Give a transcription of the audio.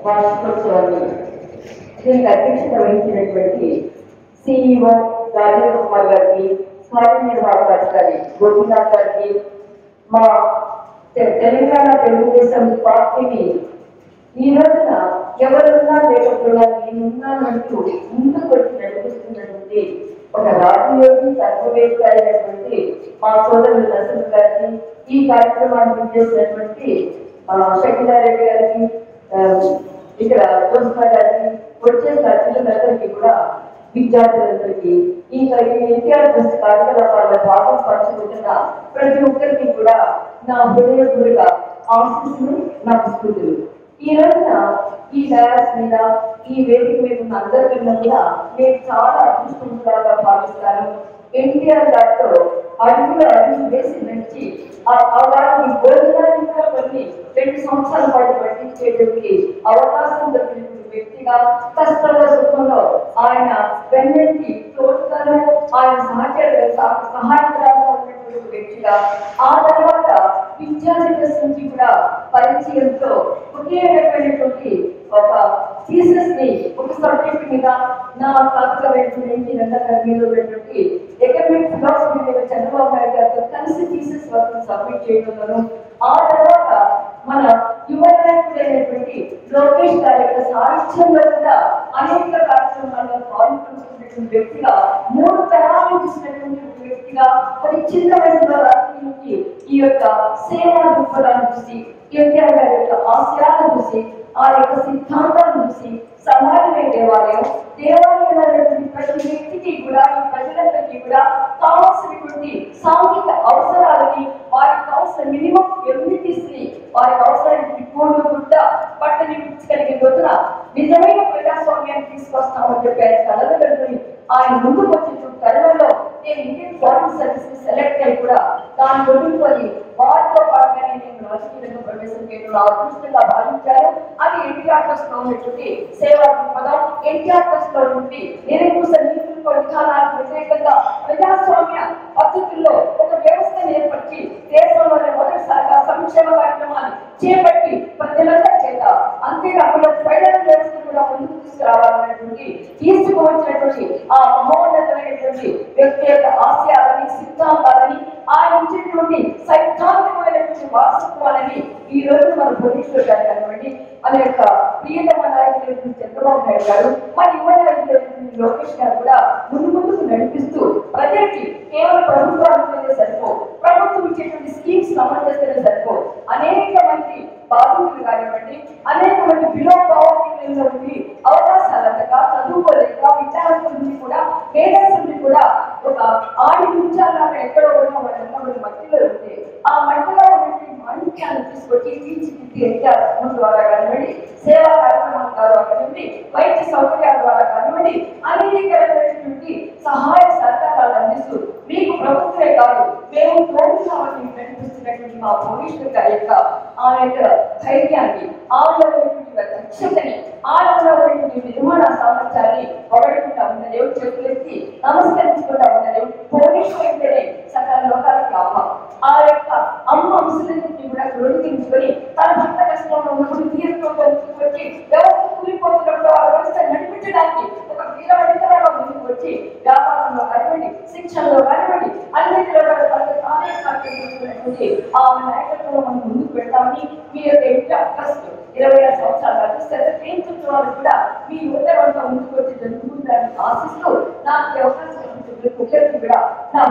వార్షికోత్సవాన్ని దీనికి అధ్యక్షత వహించినటువంటి సిఇఓ రాజేంద్ర కుమార్ గారికి, కార్యనిర్వాహక అధికారి గోపీనాథ్ గారికి, మా తెలంగాణ తెలుగుదేశం పార్టీని ఈ రోజున ఎవరున్నా లేకపోయినా నేనున్నానంటూ ముందుకు వచ్చి నడిపిస్తున్నటువంటి ఒక రాజయోగి తత్వవేత్త అయినటువంటి మా సోదరులు నరసింహ గారికి, ఈ కార్యక్రమాన్ని చేసినటువంటి శకిలారెడ్డి గారికి, ఇక్కడ జ్యోత్స్న గారికి, వచ్చే సభ్యులందరికీ కూడా, విద్యార్థులందరికీ, ఈ ఎన్టీఆర్ ట్రస్ట్ కార్యకలాపాల భాగం పంచుకుంటున్న ప్రతి ఒక్కరికి కూడా నా హృదయపూర్వక ఆశీస్సులు, నమస్కృతులు. ఈ రోజున ఈ డయాస్ మీద, ఈ వేదిక మీద ఉన్న అందరికన్నా కూడా నేను చాలా అదృష్టంగా భావిస్తాను. ఎన్టీఆర్ గారితో అడుగు వేసి నడిచి వారిని భోజనాన్ని కొన్ని 2 సంవత్సరాల పాటు పట్టించేటువంటి అవకాశం దొరికిన వ్యక్తిగా, కష్టంలో సుఖంలో ఆయన వెన్నంటి తోడుగాను, ఆయన సహాయకురాలుగా ఉన్నటువంటి వ్యక్తిగా, ఆ తర్వాత విద్యార్థుల నుంచి కూడా పరిచయంతో ఒకే రకమైనటువంటి ఒక థీసిస్ ని, ఒక సబ్జెక్ట్ మీద నా కాపుగా వెళ్ళినటువంటి ఎకనామిక్ ఫిలాసఫీ మీద చంద్రబాబు నాయుడు గారితో కలిసి థీసిస్ వర్క్ సబ్మిట్ చేయడంలోను, ఆ తర్వాత మన యువ నాయకుడైనటువంటి లోకేష్ గారి యొక్క సాహిత్యంలో కూడా అనేక కార్యక్రమాల్లో పాల్గొంటున్నటువంటి వ్యక్తిగా, 3 తరాలు చూసినటువంటి వ్యక్తిగా, మరి చిన్న వయసులో రాజకీయానికి ఈ యొక్క సేవా దృక్పథాన్ని చూసి, ఎన్టీఆర్ గారి యొక్క ఆశయాలను చూసి, ఆ యొక్క సిద్ధాంతాలను చూసి, సమాజమే దేవాలయం, దేవాలయం ప్రతి వ్యక్తికి కూడా, ఈ ప్రజలందరికీ కూడా కావాల్సినటువంటి సాంఘిక అవసరాలని, వారికి కావాల్సిన మినిమం ఎమ్యూనిటీస్ని, వారికి అవసరానికి కూడు గుడ్డ బట్టని ఇచ్చగలిగే రోజున నిజమైన ప్రజాస్వామ్యాన్ని తీసుకొస్తామని చెప్పి ఆయన కలగలుగుని ఆయన ముందుకు వచ్చిన తరుణంలో నేను ఇండియన్ ఫారెన్ సర్వీసెస్ సెలెక్ట్ అయి కూడా దాన్ని వదులుకొని వారితో పాటుగానే నేను రాజకీయంగా ప్రవేశం చేయడం అదృష్టంగా భావించాను. అది ఎన్టీఆర్ ట్రస్ట్ లో ఉన్నటువంటి సేవా దృక్పథం, ఎన్టీఆర్ ట్రస్ట్ లో నుండి నిరంకుశ నీతులకు విధానాలకు వ్యతిరేకంగా ప్రజాస్వామ్య పద్ధతుల్లో ఒక వ్యవస్థను ఏర్పరిచి దేశంలోనే మొదటిసారిగా సంక్షేమ కార్యక్రమాలు చేపట్టి ప్రజలందరి చేత, అంతేకాకుండా ఫెడరల్ వ్యవస్థ కూడా ముందుకు తీసుకురావాలనేటువంటి తీసుకువచ్చినటువంటి ఆ మహోన్నతమైనటువంటి వ్యక్తి యొక్క ఆశయాలని, సిద్ధాంతాలని, ఆయన ఇచ్చినటువంటి సైద్ధాంతికమైనటువంటి వారసత్వాలని ఈ రోజు మన భవిష్యత్తు కానివ్వండి, మన యొక్క ప్రియతమ నాయకులు చంద్రబాబు నాయుడు గారు, మన యువ నాయకులు లోకేష్ గారు కూడా ముందుకు నడిపిస్తూ ప్రజలకి కేవలం ప్రభుత్వాలు సరిపో, ప్రభుత్వం ఇచ్చేటువంటి స్కీమ్స్ అమలు చేస్తేనే సరిపో, అనేక మంది బాధితులు కానివ్వండి, అనేక మంది బిలో పావర్టీ ఉండి అవకాశాలు అందక, చదువుకోలేక, విద్యార్థుల నుండి కూడా, పేరెంట్స్ నుండి కూడా ఒక ఆడి నిమిషాల్లో ఎక్కడో కూడా వాళ్ళ మట్టిలో ఉంటే, ఆ మట్టిలో ఉన్నటువంటి మాణిక్యాలను తీసుకొచ్చి తీర్చిదిద్ది ఎన్టీఆర్ ద్వారా కానివ్వండి, సేవా కార్యక్రమాల ద్వారా కానివ్వండి, వైద్య సౌకర్యాల ద్వారా కానివ్వండి, అనేక రకమైనటువంటి సహాయ సహకారాలు అందిస్తూ మీకు ప్రభుత్వమే కాదు మేము తోడున్నామని కనిపిస్తున్నటువంటి మా భవిష్యత్ గారి యొక్క ఆ యొక్క ధైర్యాన్ని, ఆలోచనటువంటి దక్షతని, ఆలోచనటువంటి నిర్మాణ సామర్థ్యాన్ని పొగడుకుంటా ఉండలేవు, చేతులెత్తి నమస్కరించుకుంటా ఉండలేవు. పోలీసు వెంటనే సకల లోకాలకి అమ్మ, ఆ యొక్క అమ్మ ముసలిని కూడా క్రోడీకరించుకొని తన భర్త కష్టంలో ఉన్నప్పుడు తీరుతో వచ్చి వ్యవస్థ కూలిపోతున్నప్పుడు ఆ వ్యవస్థ నడిపించడానికి ఒక వీరవనితగా ముందుకు వచ్చి వ్యాపారంలో కానివ్వండి, శిక్షణలో కానివ్వండి, అన్నింటిలో ఆ నాయకత్వంలో మనం ముందుకు పెడతామని మీ యొక్క ఎన్టీఆర్ ట్రస్ట్ 26 సంవత్సరాలు అతిస్తారు కూడా మీ యువతరంతా ముందుకు వచ్చి జరుగుతుందని ఆశిస్తూ నాకు అవకాశం కూడా నా